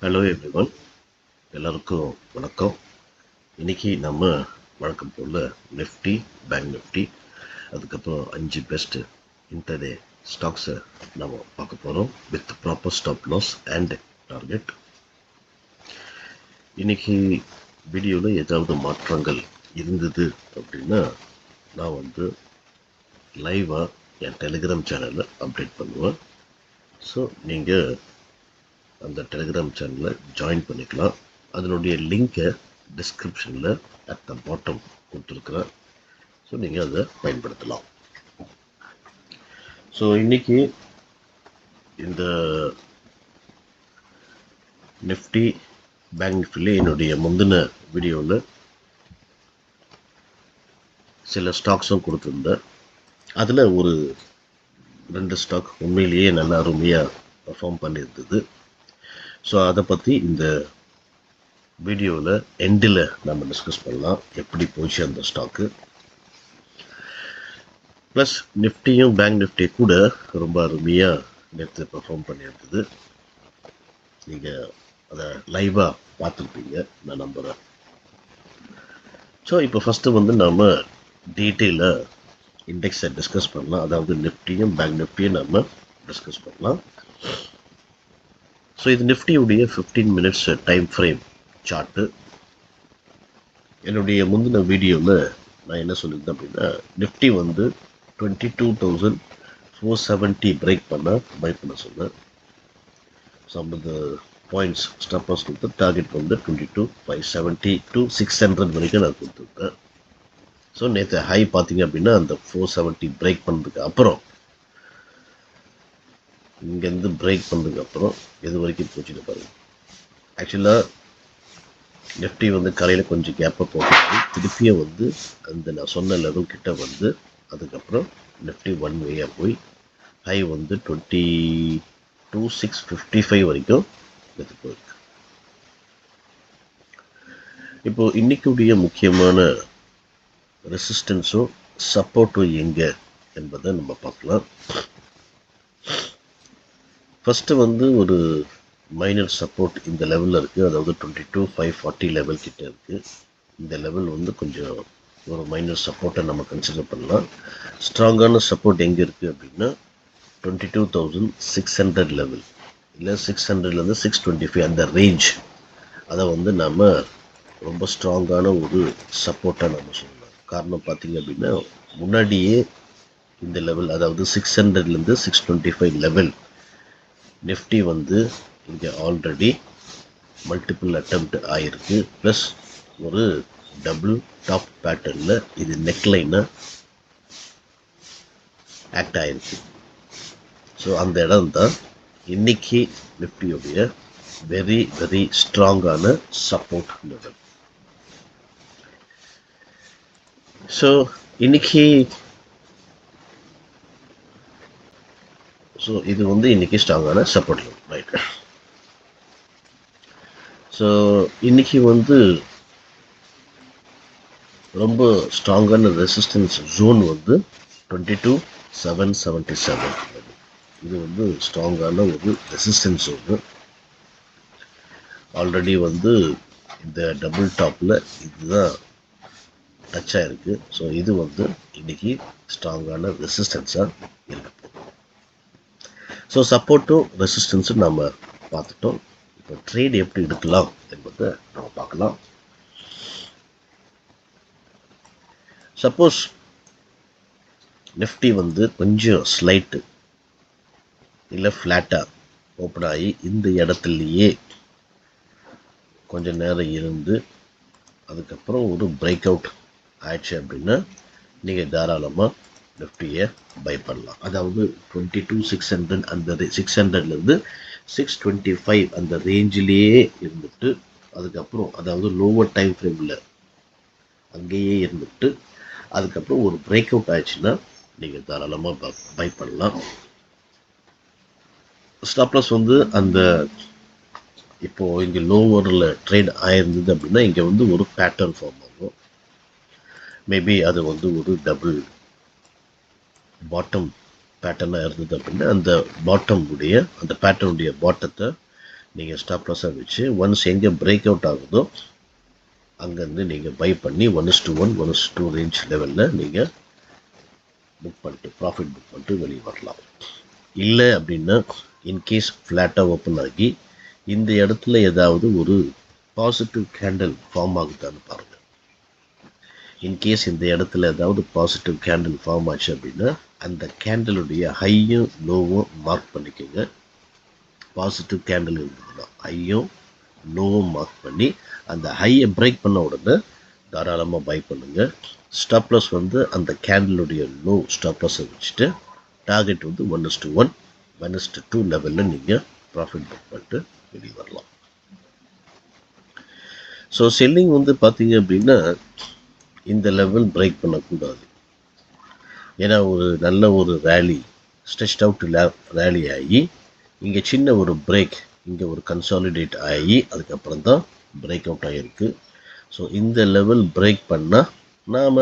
Hello everyone, எல்லாருக்கும் வணக்கம். இன்னைக்கு நம்ம வழக்கம் போல் நிஃப்டி, பேங்க் நிஃப்டி, அதுக்கப்புறம் 5 பெஸ்ட் இன்டர்டே ஸ்டாக்ஸை நம்ம பார்க்க போகிறோம் with proper stop loss and target. இன்னைக்கு வீடியோவில் ஏதாவது மாற்றங்கள் இருந்தது அப்படின்னா நான் லைவாக என் டெலிகிராம் சேனலில் அப்டேட் பண்ணுவேன். ஸோ நீங்கள் அந்த டெலிகிராம் சேனலில் ஜாயின் பண்ணிக்கலாம். அதனுடைய லிங்கை டிஸ்கிரிப்ஷனில் அட் த பாட்டம் கொடுத்துருக்குறேன். ஸோ நீங்கள் அதை பயன்படுத்தலாம். ஸோ இன்னைக்கு இந்த நிஃப்டி பேங்க் நிஃப்டியில் என்னுடைய முந்தின வீடியோவில் சில ஸ்டாக்ஸும் கொடுத்துருந்தேன். அதில் ஒரு 2 ஸ்டாக் உண்மையிலேயே நல்லா அருமையாக பர்ஃபார்ம் பண்ணியிருந்தது. ஸோ அதை பற்றி இந்த வீடியோவில் எண்டில் நம்ம டிஸ்கஸ் பண்ணலாம், எப்படி போச்சு அந்த ஸ்டாக்கு. ப்ளஸ் நிஃப்டியும் பேங்க் நிஃப்டி கூட ரொம்ப அருமையாக நேற்று பர்ஃபார்ம் பண்ணியிருந்தது. நீங்கள் அதை லைவாக பார்த்துருப்பீங்க, நான் நம்புகிறேன். ஸோ இப்போ ஃபஸ்ட்டு நாம் டீட்டெயிலாக இண்டெக்ஸை டிஸ்கஸ் பண்ணலாம். அதாவது நிஃப்டியும் பேங்க் நிஃப்டியும் நம்ம டிஸ்கஸ் பண்ணலாம். ஸோ இது நிஃப்டியுடைய 15 மினிட்ஸ் டைம் ஃப்ரேம் சார்ட்டு. என்னுடைய முந்தின வீடியோவில் நான் என்ன சொல்லியிருந்தேன் அப்படின்னா, நிஃப்டி 22,470 பிரேக் பை பண்ண சொன்னேன். ஸோ 50 பாயிண்ட்ஸ் ஸ்டாப் லாஸ் கொடுத்து டார்கெட் 22,570 to 600 வரைக்கும் நான் கொடுத்துருக்கேன். ஸோ நேற்று ஹை பார்த்தீங்க அப்படின்னா அந்த 470 பிரேக் பண்ணதுக்கு அப்புறம் இங்கேருந்து பிரேக் பண்ணதுக்கு அப்புறம் எது வரைக்கும் போச்சுன்னு பாருங்கள். ஆக்சுவலாக நிஃப்டி காலையில் கொஞ்சம் கேப்பை போட்டு திருப்பியும் அந்த நான் சொன்ன லெவல் கிட்ட அதுக்கப்புறம் நிஃப்டி ஒன் வேயாக போய் ஹை 22,655 வரைக்கும் எடுத்து போயிருக்கு. இப்போ இன்னைக்குடைய முக்கியமான ரெசிஸ்டன்ஸும் சப்போர்ட்டும் எங்கே என்பதை நம்ம பார்க்கலாம். ஃபஸ்ட்டு ஒரு மைனர் சப்போர்ட் இந்த லெவலில் இருக்குது. அதாவது 22,540 லெவல் கிட்ட இருக்குது. இந்த லெவல் கொஞ்சம் ஒரு மைனர் சப்போர்ட்டை நம்ம கன்சிடர் பண்ணலாம். ஸ்ட்ராங்கான சப்போர்ட் எங்கே இருக்குது அப்படின்னா 22,600 லெவல், இல்லை 600லேருந்து 625 அந்த ரேஞ்ச். அதை நம்ம ரொம்ப ஸ்ட்ராங்கான ஒரு சப்போர்ட்டாக நம்ம சொல்லலாம். காரணம் பார்த்தீங்க அப்படின்னா முன்னாடியே இந்த லெவல், அதாவது 600லேருந்து 625 லெவல் நிஃப்டி இங்கே ஆல்ரெடி மல்டிபிள் அட்டெம்ப்ட் ஆகிருக்கு. ப்ளஸ் ஒரு டபுள் டாப் பேட்டர்னில் இது நெக்லைனாக ஆக்ட் ஆகிருக்கு. ஸோ அந்த இடம் தான் இன்னைக்கு நிஃப்டியுடைய வெரி வெரி ஸ்ட்ராங்கான சப்போர்ட் லெவல். ஸோ இன்னைக்கு இது இன்னைக்கு ஸ்ட்ராங்கான சப்போர்ட் லெவல், ரைட். ஸோ இன்னைக்கு ரொம்ப ஸ்ட்ராங்கான ரெசிஸ்டன்ஸ் ஜோன் 22,777. இது ஸ்ட்ராங்கான ஒரு ரெசிஸ்டன்ஸ் ஜோன். ஆல்ரெடி இந்த டபுள் டாப்பில் இதுதான் டச் ஆகிருக்கு. ஸோ இது இன்னைக்கு ஸ்ட்ராங்கான ரெசிஸ்டன்ஸாக இருக்க போகுது. ஸோ சப்போர்ட்டும் ரெசிஸ்டன்ஸும் நம்ம பார்த்துட்டோம். இப்போ ட்ரேட் எப்படி எடுக்கலாம் என்பதை நம்ம பார்க்கலாம். சப்போஸ் நிஃப்டி கொஞ்சம் ஸ்லைட்டு இல்லை ஃப்ளாட்டாக ஓப்பன் ஆகி இந்த இடத்துலையே கொஞ்சம் நேரம் இருந்து அதுக்கப்புறம் ஒரு பிரேக் அவுட் ஆயிடுச்சு அப்படின்னா நீங்கள் தாராளமாக நிஃப்டியை பை பண்ணலாம். அதாவது 22,600 அந்த 600லேருந்து 625 அந்த ரேஞ்சிலேயே இருந்துட்டு அதுக்கப்புறம் அதாவது லோவர் டைம் ஃப்ரேமில் அங்கேயே இருந்துட்டு அதுக்கப்புறம் ஒரு பிரேக் அவுட் ஆயிடுச்சுன்னா நீங்கள் தாராளமாக பை பண்ணலாம். ஸ்டாப்லாஸ் அந்த இப்போது இங்கே லோவரில் ட்ரேட் ஆயிருந்தது அப்படின்னா இங்கே ஒரு பேட்டர்ன் ஃபார்ம் ஆகும். மேபி அது ஒரு டபுள் பாட்டம் பேட்டர்னாக இருந்தது அப்படின்னா அந்த பாட்டம் உடைய அந்த பேட்டர்னுடைய பாட்டத்தை நீங்கள் ஸ்டாப் லாஸாக வச்சு ஒன்ஸ் எங்கே பிரேக் அவுட் ஆகுதோ அங்கேருந்து நீங்கள் பை பண்ணி 1:1 1:2 ரேஞ்ச் லெவலில் நீங்கள் புக் பண்ணிட்டு ப்ராஃபிட் புக் பண்ணிட்டு வெளியே வரலாம். இல்லை அப்படின்னா இன்கேஸ் ஃப்ளாட்டாக ஓப்பன் ஆகி இந்த இடத்துல ஏதாவது ஒரு பாசிட்டிவ் கேண்டில் ஃபார்ம் ஆகுதான்னு பாருங்கள். இன்கேஸ் இந்த இடத்துல ஏதாவது பாசிட்டிவ் கேண்டில் ஃபார்ம் ஆச்சு அப்படின்னா அந்த கேண்டிலுடைய ஹையும் லோவும் மார்க் பண்ணிக்கோங்க. பாசிட்டிவ் கேண்டில் இருந்ததுன்னா ஹையும் லோவும் மார்க் பண்ணி அந்த ஹையை பிரேக் பண்ண உடனே தாராளமாக பை பண்ணுங்கள். ஸ்டாப் லாஸ் வந்து அந்த கேண்டிலுடைய லோ ஸ்டாப் லாஸை வச்சுட்டு டார்கெட் வந்து 1:1 1:2 லெவலில் நீங்கள் ப்ராஃபிட் புக் பண்ணிட்டு வெளியே வரலாம். ஸோ செல்லிங் வந்து பார்த்தீங்க அப்படின்னா இந்த லெவல் பிரேக் பண்ணக்கூடாது. ஏன்னா ஒரு நல்ல ஒரு ரேலி ஸ்ட்ரெச்ட் அவுட் ரேலி ஆகி இங்கே சின்ன ஒரு பிரேக் இங்கே ஒரு கன்சாலிடேட் ஆகி அதுக்கப்புறம் தான் பிரேக் அவுட் ஆகிருக்கு. ஸோ இந்த லெவல் பிரேக் பண்ணால் நாம்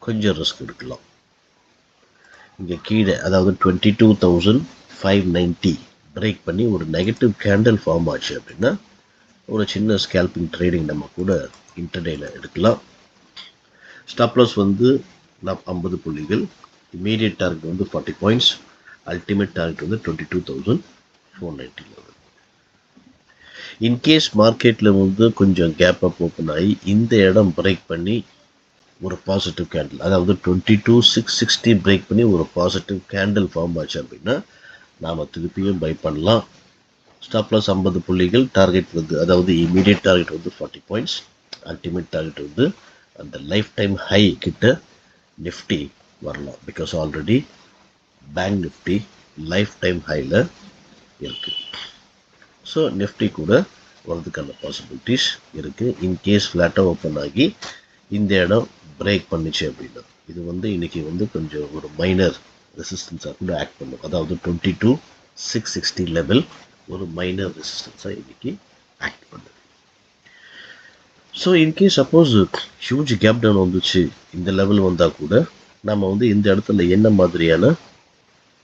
கொஞ்சம் ரிஸ்க் எடுக்கலாம். இங்கே கீழே அதாவது 22,590 பிரேக் பண்ணி ஒரு நெகட்டிவ் கேண்டில் ஃபார்ம் ஆச்சு அப்படின்னா ஒரு சின்ன ஸ்கேல்பிங் ட்ரேடிங் நம்ம கூட இன்டர்டேயில் எடுக்கலாம். ஸ்டாப் லாஸ் வந்து 50 புள்ளிகள், இமீடியட் டார்கெட் வந்து 40 பாயிண்ட்ஸ், அல்டிமேட் டார்கெட் வந்து 22,490 லெவல். இன்கேஸ் மார்க்கெட்டில் வந்து கொஞ்சம் கேப் அப் ஓப்பன் ஆகி இந்த இடம் பிரேக் பண்ணி ஒரு பாசிட்டிவ் கேண்டில் அதாவது 22,660 பிரேக் பண்ணி ஒரு பாசிட்டிவ் கேண்டில் ஃபார்ம் ஆச்சு அப்படின்னா நாம் திருப்பியும் பை பண்ணலாம். ஸ்டாப் லாஸ் 50 புள்ளிகள், டார்கெட் வந்து அதாவது இமீடியட் டார்கெட் வந்து 40 பாயிண்ட்ஸ், அல்டிமேட் டார்கெட் வந்து அந்த லைஃப் டைம் ஹை கிட்ட நிஃப்டி வரலாம். Because already bank Nifty life time ஹையில் இருக்குது. ஸோ நிஃப்டி கூட வரதுக்கான பாசிபிலிட்டிஸ் இருக்குது. இன்கேஸ் ஃப்ளாட்டாக ஓப்பன் ஆகி இந்த இடம் பிரேக் பண்ணிச்சு அப்படின்னா இது வந்து இன்றைக்கி வந்து கொஞ்சம் ஒரு மைனர் ரெசிஸ்டன்ஸாக கூட ஆக்ட் பண்ணும். அதாவது 22,660 லெவல் ஒரு மைனர் ரெசிஸ்டன்ஸாக இன்றைக்கி ஆக்ட் பண்ணுது. So in case suppose huge gap down வந்துச்சு இந்த லெவல் வந்தால் கூட நம்ம வந்து இந்த இடத்துல என்ன மாதிரியான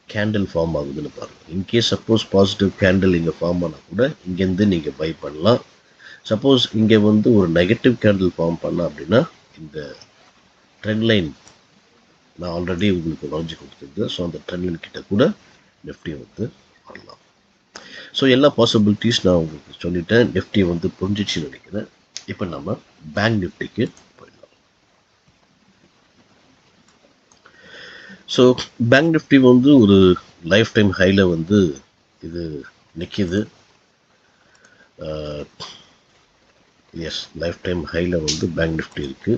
கேண்டில் ஃபார்ம் ஆகுதுன்னு பாருங்கள். இன்கேஸ் சப்போஸ் பாசிட்டிவ் கேண்டில் இங்கே ஃபார்ம் ஆனால் கூட இங்கேருந்து நீங்கள் பை பண்ணலாம். சப்போஸ் இங்கே வந்து ஒரு நெகட்டிவ் கேண்டில் ஃபார்ம் பண்ணலாம் அப்படின்னா இந்த ட்ரெண்ட் லைன் நான் ஆல்ரெடி உங்களுக்கு வரைஞ்சி கொடுத்துருந்தேன். ஸோ அந்த ட்ரெண்ட் லைன் கிட்ட கூட நிஃப்டி வந்து வரலாம். ஸோ எல்லா பாசிபிலிட்டிஸ் நான் உங்களுக்கு சொல்லிட்டேன். நிஃப்டி வந்து புரிஞ்சிச்சுன்னு நினைக்கிறேன். இப்போ நம்ம பேங்க் நிஃப்டிக்கு போயிடலாம். ஸோ பேங்க் நிஃப்டி வந்து ஒரு லைஃப் டைம் ஹையில் வந்து இது நிற்கிது. எஸ், லைஃப் டைம் ஹையில் வந்து பேங்க் நிஃப்டி இருக்குது.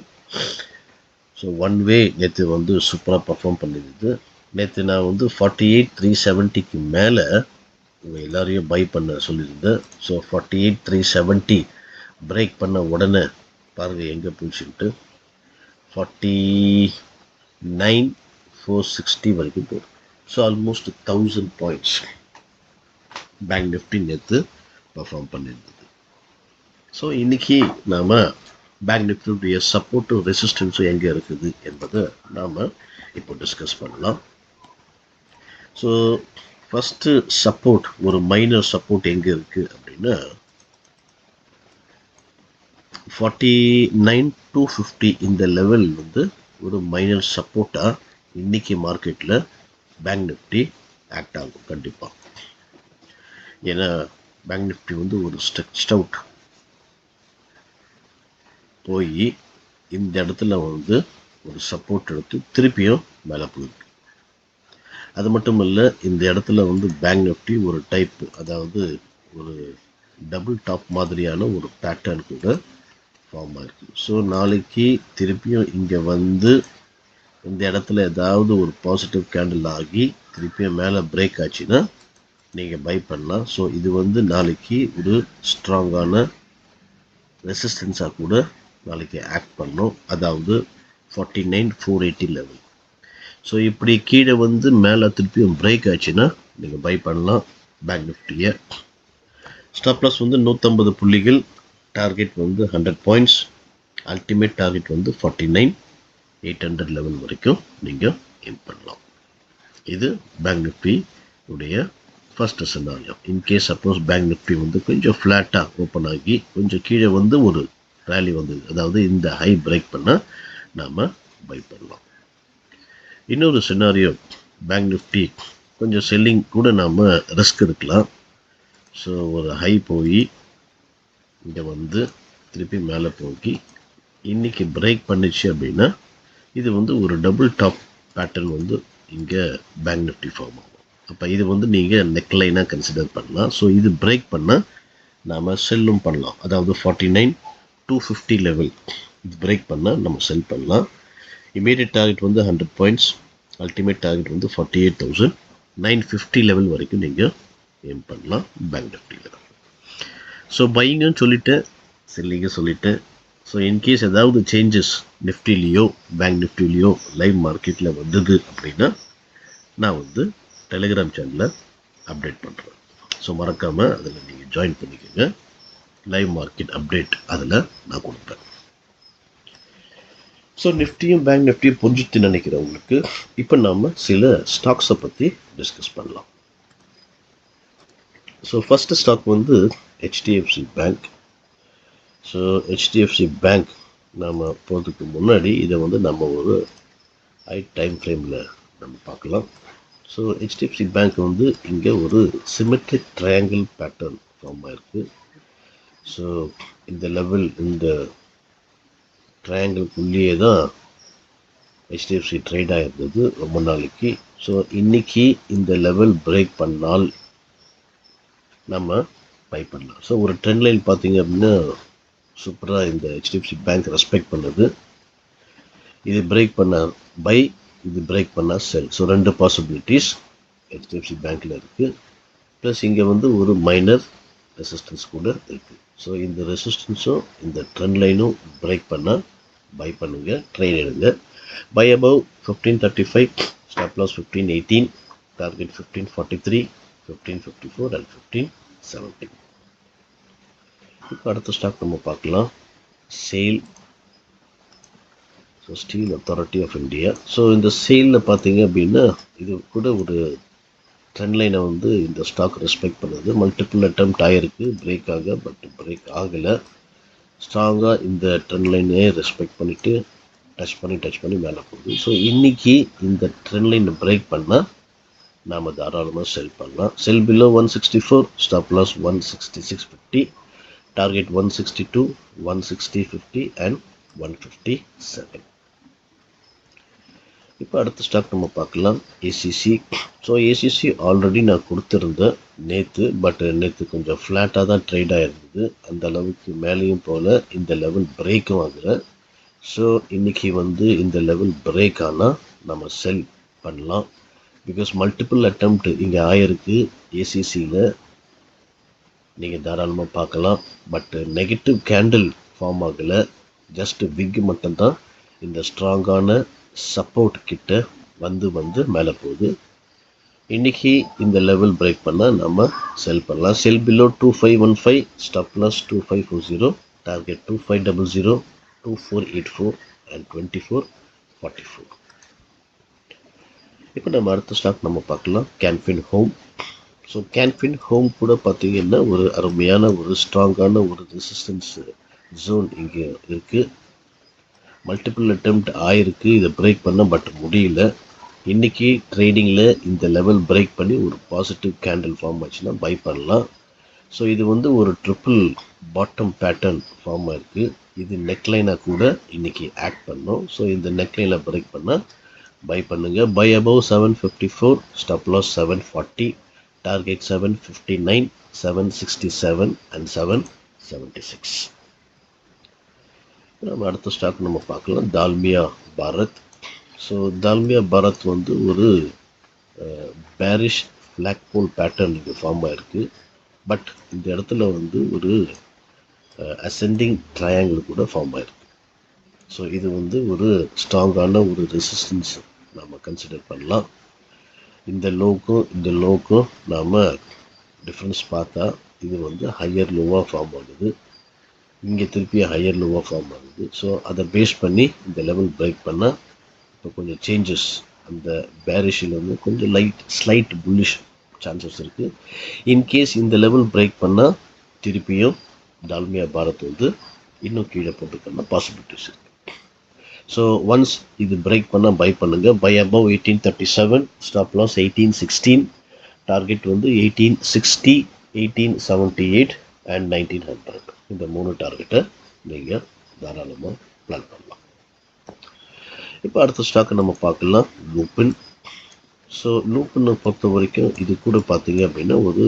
ஸோ ஒன் வே நேற்று வந்து சூப்பராக பர்ஃபார்ம் பண்ணியிருக்குது. நேற்று நான் வந்து 48,370க்கு மேலே உங்கள் எல்லாரையும் பை பண்ண சொல்லியிருந்தேன். ஸோ 48,370 பிரேக் பண்ண உடனே பாருங்கள் எங்கே போச்சுன்ட்டு 49,460 வரைக்கும் போகுது. So almost 1000 points bank Nifty நேற்று பர்ஃபார்ம் பண்ணியிருந்தது. ஸோ இன்றைக்கி நாம் பேங்க் நிஃப்டியுடைய சப்போர்ட்டும் ரெசிஸ்டன்ஸும் எங்கே இருக்குது என்பதை நாம் இப்போ டிஸ்கஸ் பண்ணலாம். ஸோ ஃபஸ்ட்டு சப்போர்ட், ஒரு மைனர் சப்போர்ட் எங்கே இருக்குது அப்படின்னா 49,250 இந்த லெவல் வந்து ஒரு மைனர் சப்போர்ட்டாக இன்றைக்கி மார்க்கெட்டில் பேங்க் நிஃப்டி ஆக்ட் ஆகும் கண்டிப்பாக. ஏன்னா பேங்க் நிஃப்டி வந்து ஒரு ஸ்ட்ரெச்ட் அவுட் போய் இந்த இடத்துல வந்து ஒரு சப்போர்ட் எடுத்து திருப்பியும் மேலே போயிருக்கு. அது மட்டும் இல்லை, இந்த இடத்துல வந்து பேங்க் நிஃப்டி ஒரு டைப் அதாவது ஒரு டபுள் டாப் மாதிரியான ஒரு பேட்டர்ன் கூட ஃபார்ம் ஆயிருக்கு. ஸோ நாளைக்கு திருப்பியும் இங்கே வந்து இந்த இடத்துல ஏதாவது ஒரு பாசிட்டிவ் கேண்டில் ஆகி திருப்பியும் மேலே பிரேக் ஆச்சுன்னா நீங்கள் பை பண்ணலாம். ஸோ இது வந்து நாளைக்கு ஒரு ஸ்ட்ராங்கான ரெசிஸ்டன்ஸாக கூட நாளைக்கு ஆக்ட் பண்ணும். அதாவது 49,480 லெவல். ஸோ இப்படி கீழே வந்து மேலே திருப்பியும் பிரேக் ஆச்சுன்னா நீங்கள் பை பண்ணலாம் பேங்க் நிஃப்டியை. ஸ்டாப் லாஸ் வந்து 150 புள்ளிகள், டார்கெட் வந்து 100 பாயிண்ட்ஸ், அல்டிமேட் டார்கெட் வந்து 49,800 லெவல் வரைக்கும் நீங்கள் எய்ம் பண்ணலாம். இது பேங்க் நிஃப்டி உடைய first scenario. In case suppose bank Nifty வந்து கொஞ்சம் ஃப்ளாட்டாக ஓப்பன் ஆகி கொஞ்சம் கீழே வந்து ஒரு ரேலி வந்தது, அதாவது இந்த ஹை பிரேக் பண்ணால் நாம் பை பண்ணலாம். இன்னொரு சினாரியோ, பேங்க் நிஃப்டி கொஞ்சம் செல்லிங் கூட நாம் ரிஸ்க் எடுக்கலாம். ஸோ ஒரு ஹை போய் இங்கே வந்து திருப்பி மேலே போய் இன்றைக்கி பிரேக் பண்ணிச்சு அப்படின்னா இது வந்து ஒரு டபுள் டாப் பேட்டர்ன் வந்து இங்கே பேங்க் நிஃப்டி ஃபார்ம் ஆகும். அப்போ இது வந்து நீங்கள் நெக்லைனாக கன்சிடர் பண்ணலாம். ஸோ இது பிரேக் பண்ணால் நாம் செல்லும் பண்ணலாம். அதாவது 49,250 லெவல் இது பிரேக் பண்ணால் நம்ம செல் பண்ணலாம். இமீடியட் டார்கெட் வந்து 100 பாயிண்ட்ஸ், அல்டிமேட் டார்கெட் வந்து 48,950 லெவல் வரைக்கும் நீங்கள் ஏம் பண்ணலாம் பேங்க் நிஃப்டியில். ஸோ பையிங்னு சொல்லிட்டேன், செல்லிங்க சொல்லிட்டேன். ஸோ இன்கேஸ் ஏதாவது சேஞ்சஸ் நிஃப்டிலேயோ பேங்க் நிஃப்டிலேயோ லைவ் மார்க்கெட்டில் வந்தது அப்படின்னா நான் வந்து டெலிகிராம் சேனலில் அப்டேட் பண்ணுறேன். ஸோ மறக்காமல் அதில் நீங்கள் ஜாயின் பண்ணிக்கோங்க. லைவ் மார்க்கெட் அப்டேட் அதில் நான் கொடுப்பேன். ஸோ நிஃப்டியும் பேங்க் நிஃப்டியும் புரிஞ்சுட்டு நினைக்கிறவங்களுக்கு இப்போ நாம் சில ஸ்டாக்ஸை பற்றி டிஸ்கஸ் பண்ணலாம். ஸோ ஃபஸ்ட்டு ஸ்டாக் வந்து HDFC bank. So HDFC bank நாம் போகிறதுக்கு முன்னாடி இதை வந்து நம்ம ஒரு ஹை டைம் ஃப்ரேமில் நம்ம பார்க்கலாம். ஸோ ஹெச்டிஎஃப்சி பேங்க் வந்து இங்கே ஒரு சிமெட்ரிக் ட்ரையாங்கிள் பேட்டர்ன் ஃபார்ம் ஆகிருக்கு. ஸோ இந்த லெவல் இந்த ட்ரையாங்கிள்குள்ளேயே தான் ஹெச்டிஎஃப்சி ட்ரேட் ஆகிருந்தது ரொம்ப நாளைக்கு. ஸோ இன்றைக்கி இந்த லெவல் பிரேக் பண்ணால் நம்ம பை பண்ணலாம். ஸோ ஒரு ட்ரெண்ட் லைன் பார்த்தீங்க அப்படின்னா சூப்பராக இந்த ஹெச்டிஎஃப்சி பேங்க் ரெஸ்பெக்ட் பண்ணுது. இது பிரேக் பண்ண பை, இது பிரேக் பண்ணால் செல். ஸோ ரெண்டு பாசிபிலிட்டிஸ் ஹெச்டிஎஃப்சி பேங்க்கில் இருக்குது. ப்ளஸ் இங்கே வந்து ஒரு மைனர் ரெசிஸ்டன்ஸ் கூட இருக்குது. ஸோ இந்த ரெசிஸ்டன்ஸும் இந்த ட்ரெண்ட் லைனும் பிரேக் பண்ணால் பை பண்ணுங்கள், ட்ரேட் எடுங்க. Buy above 1535, stop loss 1518, target 1543, 1554 and 1570. இப்போ அடுத்த ஸ்டாக் நம்ம பார்க்கலாம், SAIL. So steel authority of India. So இந்த சேலில் பார்த்தீங்க அப்படின்னா இது கூட ஒரு ட்ரெண்ட் லைனை வந்து இந்த ஸ்டாக் ரெஸ்பெக்ட் பண்ணுது. மல்டிபிள் அட்டெம்ப்ட் ஆகிருக்கு பிரேக் ஆக, பட் பிரேக் ஆகலை. ஸ்ட்ராங்காக இந்த ட்ரெண்ட் லைனே ரெஸ்பெக்ட் பண்ணிவிட்டு டச் பண்ணி மேலே போகுது. ஸோ இன்றைக்கி இந்த ட்ரெண்ட் லைனை பிரேக் பண்ணால் நாம் தாராளமாக செல் பண்ணலாம். Sell below 164, stop loss 166.50, target 162, 160.50 and 157. இப்போ அடுத்த ஸ்டாக் நம்ம பார்க்கலாம், ஏசிசி. ஸோ ஏசிசி ஆல்ரெடி நான் கொடுத்துருந்தேன் நேற்று, பட் நேற்று கொஞ்சம் ஃப்ளாட்டாக தான் ட்ரேட் ஆகிருந்தது. அந்த அளவுக்கு மேலேயும் போல் இந்த லெவல் பிரேக்கும் ஆகலை. ஸோ இன்றைக்கி வந்து இந்த லெவல் பிரேக் ஆனால் நம்ம செல் பண்ணலாம். பிகாஸ் மல்டிபிள் அட்டெம்ப்ட் இங்கே ஆயிருக்கு ஏசிசியில், நீங்கள் தாராளமாக பார்க்கலாம். பட் நெகட்டிவ் கேண்டில் ஃபார்ம் ஆகலை, ஜஸ்ட் விக் மட்டும்தான் இந்த ஸ்ட்ராங்கான சப்போர்ட் கிட்ட வந்து மேலே போகுது. இன்றைக்கி இந்த லெவல் பிரேக் பண்ணால் நம்ம செல் பண்ணலாம். Sell below 2515, stop loss 2540, target 2500, 2484 and 2444. இப்போ நம்ம அடுத்த ஸ்டாக் நம்ம பார்க்கலாம், Canfin Home. So Canfin Home கூட பார்த்தீங்கன்னா ஒரு அருமையான ஒரு ஸ்ட்ராங்கான ஒரு ரெசிஸ்டன்ஸ் ஜோன் இங்கே இருக்குது. மல்டிபிள் அட்டெம்ப்ட் ஆயிருக்கு இதை பிரேக் பண்ண, பட் முடியல. இன்றைக்கி ட்ரேடிங்கில் இந்த லெவல் பிரேக் பண்ணி ஒரு பாசிட்டிவ் கேண்டில் ஃபார்ம் ஆச்சுன்னா பை பண்ணலாம். ஸோ இது வந்து ஒரு ட்ரிபிள் பாட்டம் பேட்டர்ன் ஃபார்ம் ஆயிருக்கு. இது நெக்லைனாக கூட இன்றைக்கி ஆக்ட் பண்ணோம். ஸோ இந்த நெக்லைனில் பிரேக் பண்ணால் பை பண்ணுங்கள். Buy above 754, stop loss 740, target 759, 767 and 776. நம்ம அடுத்த ஸ்டாக் நம்ம பார்க்கலாம், டால்மியா பாரத். ஸோ டால்மியா பாரத் வந்து ஒரு பேரிஷ் ஃப்ளாக் போல் பேட்டர்ன் இங்கே ஃபார்ம் ஆகிருக்கு. பட் இந்த இடத்துல வந்து ஒரு அசெண்டிங் ட்ரையாங்கிள் கூட ஃபார்ம் ஆகிருக்கு. ஸோ இது வந்து ஒரு ஸ்ட்ராங்கான ஒரு ரெசிஸ்டன்ஸ் நாம் கன்சிடர் பண்ணலாம். இந்த லோவுக்கும் நாம் டிஃப்ரென்ஸ் பார்த்தா இது வந்து ஹையர் லோவாக ஃபார்ம் ஆகுது, இங்கே திருப்பி ஹையர் லோவாக ஃபார்ம் ஆகுது. ஸோ அதை பேஸ் பண்ணி இந்த லெவல் பிரேக் பண்ணால் இப்போ கொஞ்சம் சேஞ்சஸ் அந்த பேரிஷில் வந்து கொஞ்சம் ஸ்லைட் புல்லிஷ் சான்சஸ் இருக்குது. இன்கேஸ் இந்த லெவல் பிரேக் பண்ணால் திருப்பியும் டால்மியா பாரத் வந்து இன்னும் கீழே போட்டுக்கணும் பாசிபிலிட்டிஸ் இருக்குது. ஸோ ஒன்ஸ் இது பிரேக் பண்ணால் பை பண்ணுங்கள். Buy above 1837, stop loss 1816, target வந்து 1860, 1878 அண்ட் 1900. இந்த 3 டார்கெட்டை நீங்கள் தாராளமாக பிளான் பண்ணலாம். இப்போ அடுத்த ஸ்டாக்கை நம்ம பார்க்கலாம், லூபின். ஸோ லூபினை பொறுத்த வரைக்கும் இது கூட பார்த்தீங்க அப்படின்னா ஒரு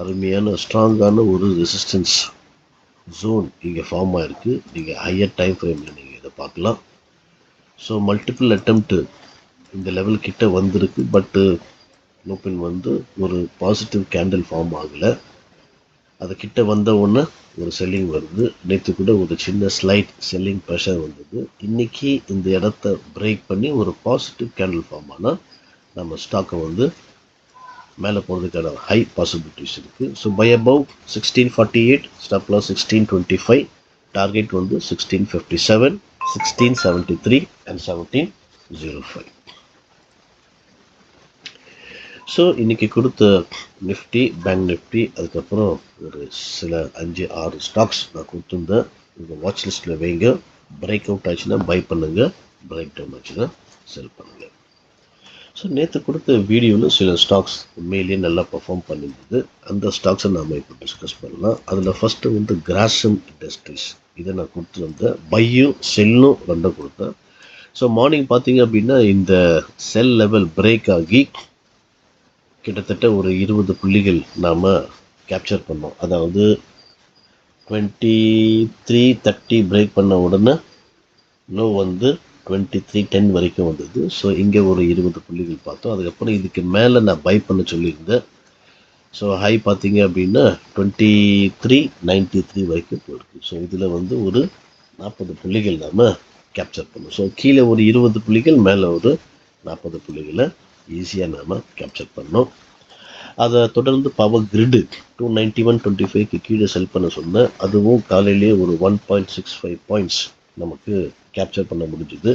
அருமையான ஸ்ட்ராங்கான ஒரு ரெசிஸ்டன்ஸ் ஜோன் இங்கே ஃபார்ம் ஆகிருக்கு. நீங்கள் ஹையர் டைம் ஃப்ரேமில் நீங்கள் இதை பார்க்கலாம். ஸோ மல்டிபிள் அட்டெம்ப்ட்டு இந்த லெவல் கிட்ட வந்திருக்கு. பட்டு லூபின் வந்து ஒரு பாசிட்டிவ் கேண்டில் ஃபார்ம் ஆகலை. அது கிட்ட வந்த உடனே ஒரு செல்லிங் வருது. நேற்று கூட ஒரு சின்ன ஸ்லைட் செல்லிங் ப்ரெஷர் வந்தது. இன்றைக்கி இந்த இடத்த பிரேக் பண்ணி ஒரு பாசிட்டிவ் கேண்டில் ஃபார்ம் ஆனால் நம்ம ஸ்டாக்கை வந்து மேலே போகிறதுக்கான ஹை பாசிபிலிட்டிஸ் இருக்குது. So buy above 1648, stop loss 1625, target வந்து 1657, 1673 அண்ட் 1705. ஸோ இன்றைக்கி கொடுத்த நிஃப்டி, பேங்க் நிஃப்டி, அதுக்கப்புறம் ஒரு சில 5-6 ஸ்டாக்ஸ் நான் கொடுத்துருந்தேன். உங்கள் வாட்ச் லிஸ்ட்டில் வைங்க. பிரேக் அவுட் ஆச்சுன்னா பை பண்ணுங்கள், பிரேக் டவுன் ஆச்சுன்னா செல் பண்ணுங்கள். ஸோ நேற்று கொடுத்த வீடியோவில் சில ஸ்டாக்ஸ் உண்மையிலேயே நல்லா பர்ஃபார்ம் பண்ணியிருந்தது. அந்த ஸ்டாக்ஸை நாம் இப்போ டிஸ்கஸ் பண்ணலாம். அதில் ஃபஸ்ட்டு வந்து கிராசம் இண்டஸ்ட்ரீஸ், இதை நான் கொடுத்துருந்தேன். பையும் செல்லும் ரெண்டும் கொடுத்தேன். ஸோ மார்னிங் பார்த்தீங்க அப்படின்னா இந்த செல் லெவல் பிரேக் ஆகி கிட்டத்தட்ட ஒரு 20 புள்ளிகள் நாம் கேப்சர் பண்ணோம். அதாவது 2330 பிரேக் பண்ண உடனே லோ வந்து 2310 வரைக்கும் வந்தது. ஸோ இங்கே ஒரு 20 புள்ளிகள் பார்த்தோம். அதுக்கப்புறம் இதுக்கு மேலே நான் பை பண்ண சொல்லியிருந்தேன். ஸோ ஹை பார்த்தீங்க அப்படின்னா 2393 வரைக்கும் போயிருக்கு. ஸோ இதில் வந்து ஒரு 40 புள்ளிகள் நாம் கேப்சர் பண்ணோம். ஸோ கீழே ஒரு 20 புள்ளிகள், மேலே ஒரு 40 புள்ளிகளை ஈஸியாக நாம் கேப்சர் பண்ணோம். அதை தொடர்ந்து பவர் கிரிட்டு 291.25க்கு கீழே செல் பண்ண சொன்னேன். அதுவும் காலையிலேயே ஒரு 1.65 பாயிண்ட்ஸ் நமக்கு கேப்சர் பண்ண முடிஞ்சுது.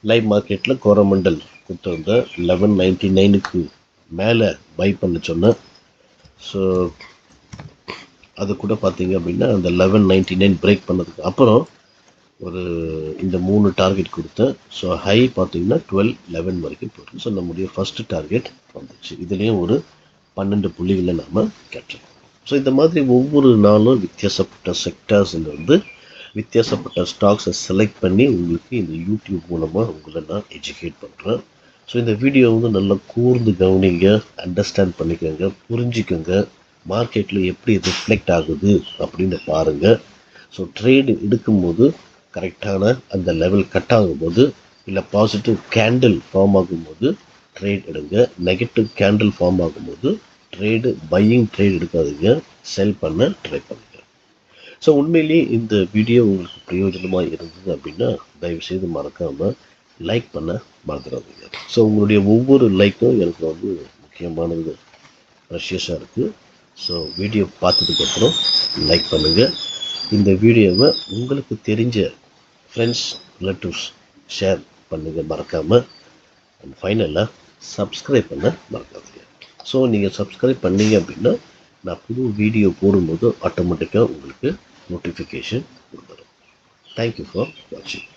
லைவ் மார்க்கெட்டில் கோரமண்டல் கொடுத்துருந்த 1199க்கு மேலே பை பண்ண சொன்னேன். ஸோ அது கூட பார்த்தீங்க அப்படின்னா அந்த 1199 பிரேக் பண்ணதுக்கு அப்புறம் ஒரு இந்த 3 டார்கெட் கொடுத்தேன். ஸோ ஹை பார்த்தீங்கன்னா 1211 வரைக்கும் போயிருக்கு. ஸோ நம்முடைய ஃபஸ்ட்டு டார்கெட் வந்துச்சு. இதுலேயும் ஒரு 12 புள்ளிகளை நாம் கேட்டோம். ஸோ இந்த மாதிரி ஒவ்வொரு நாளும் வித்தியாசப்பட்ட செக்டர்ஸ்லேருந்து வித்தியாசப்பட்ட ஸ்டாக்ஸை செலக்ட் பண்ணி உங்களுக்கு இந்த யூடியூப் மூலமாக உங்களை நான் எஜுகேட் பண்ணுறேன். ஸோ இந்த வீடியோ வந்து நல்லா கூர்ந்து கவனிங்க, அண்டர்ஸ்டாண்ட் பண்ணிக்கோங்க, புரிஞ்சுக்கோங்க. மார்க்கெட்டில் எப்படி ரிஃப்ளெக்ட் ஆகுது அப்படின்னு பாருங்கள். ஸோ ட்ரேடு எடுக்கும்போது கரெக்டான அந்த லெவல் கட் ஆகும்போது, இல்லை பாசிட்டிவ் கேண்டில் ஃபார்ம் ஆகும்போது ட்ரேட் எடுங்க. நெகட்டிவ் கேண்டில் ஃபார்ம் ஆகும்போது ட்ரேடு பையிங் ட்ரேட் எடுக்காதீங்க, செல் பண்ண ட்ரை பண்ணுங்க. ஸோ உண்மையிலேயே இந்த வீடியோ உங்களுக்கு பிரயோஜனமாக இருந்தது அப்படின்னா தயவுசெய்து மறக்காமல் லைக் பண்ண மறந்துடாதீங்க. ஸோ உங்களுடைய ஒவ்வொரு லைக்கும் எனக்கு வந்து முக்கியமானது, ப்ரெஷியஸாக இருக்குது. ஸோ வீடியோ பார்த்ததுக்கப்புறம் லைக் பண்ணுங்கள். இந்த வீடியோவை உங்களுக்கு தெரிஞ்ச ஃப்ரெண்ட்ஸ், ரிலேட்டிவ்ஸ் ஷேர் பண்ணுங்கள் மறக்காமல். அண்ட் ஃபைனலாக சப்ஸ்கிரைப் பண்ண மறக்காதீங்க. ஸோ நீங்கள் சப்ஸ்கிரைப் பண்ணீங்க அப்படின்னா நான் புது வீடியோ போடும்போது ஆட்டோமேட்டிக்காக உங்களுக்கு நோட்டிஃபிகேஷன் கொடுத்துரும். தேங்க்யூ ஃபார் வாட்சிங்.